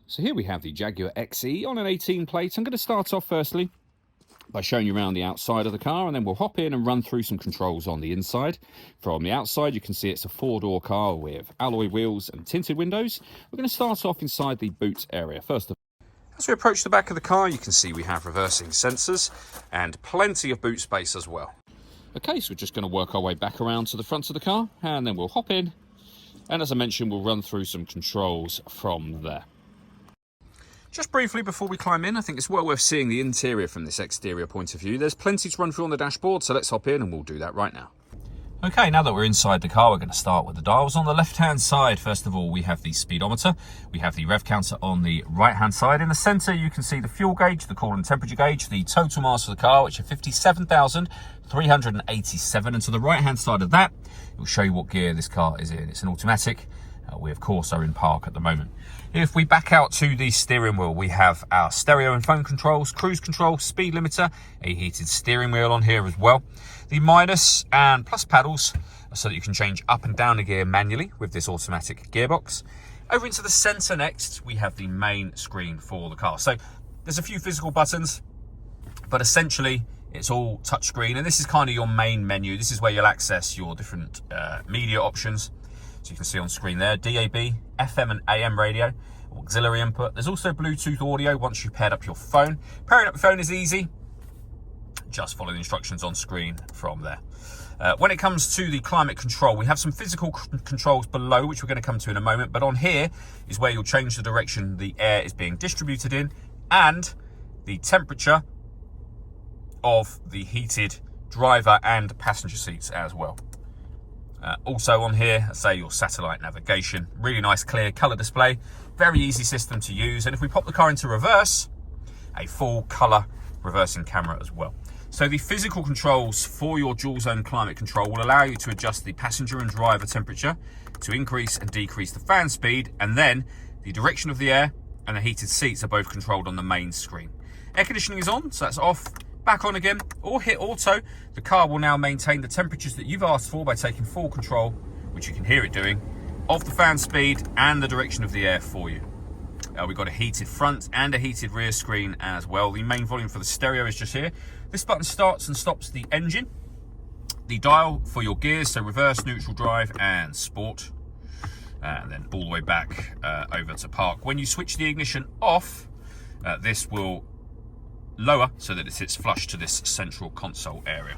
So here we have the Jaguar XE on an 18 plate. I'm going to start off firstly by showing you around the outside of the car, and then we'll hop in and run through some controls on the inside. From the outside, you can see it's a four-door car with alloy wheels and tinted windows. We're going to start off inside the boot area first of all. As we approach the back of the car, you can see we have reversing sensors and plenty of boot space as well. Okay, so we're just going to work our way back around to the front of the car, and then we'll hop in. And as I mentioned, we'll run through some controls from there. Just briefly before we climb in, I think it's well worth seeing the interior from this exterior point of view. There's plenty to run through on the dashboard, so let's hop in and we'll do that right now. Okay, now that we're inside the car, we're going to start with the dials. On the left-hand side, first of all, we have the speedometer. We have the rev counter on the right-hand side. In the centre, you can see the fuel gauge, the coolant temperature gauge, the total miles for the car, which are 57,387. And to the right-hand side of that, it will show you what gear this car is in. It's an automatic. We, of course, are in park at the moment. If we back out to the steering wheel, we have our stereo and phone controls, cruise control, speed limiter, a heated steering wheel on here as well. The minus and plus paddles so that you can change up and down the gear manually with this automatic gearbox. Over into the centre next, we have the main screen for the car. So there's a few physical buttons, but essentially it's all touchscreen. And this is kind of your main menu. This is where you'll access your different media options. So you can see on screen there, DAB, FM and AM radio, auxiliary input. There's also Bluetooth audio once you've paired up your phone. Pairing up your phone is easy. Just follow the instructions on screen from there. When it comes to the climate control, we have some physical controls below, which we're going to come to in a moment. But on here is where you'll change the direction the air is being distributed in and the temperature of the heated driver and passenger seats as well. Also on here, say your satellite navigation, really nice clear colour display, very easy system to use. And if we pop the car into reverse, a full colour reversing camera as well. So the physical controls for your dual zone climate control will allow you to adjust the passenger and driver temperature, to increase and decrease the fan speed, and then the direction of the air and the heated seats are both controlled on the main screen. Air conditioning is on, so that's off. Back on again, or hit auto. The car will now maintain the temperatures that you've asked for by taking full control, which you can hear it doing, of the fan speed and the direction of the air for you. We've got a heated front and a heated rear screen as well. The main volume for the stereo is just here. This button starts and stops the engine. The dial for your gears, so reverse, neutral drive and sport. And then all the way back over to park. When you switch the ignition off, this will lower so that it sits flush to this central console area.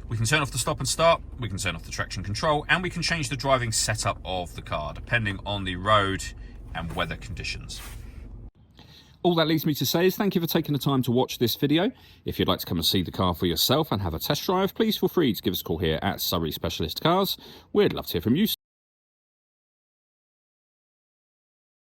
We can turn off the stop and start, we can turn off the traction control, and we can change the driving setup of the car depending on the road and weather conditions. All that leaves me to say is thank you for taking the time to watch this video. If you'd like to come and see the car for yourself and have a test drive, please feel free to give us a call here at Surrey Specialist Cars. We'd love to hear from you.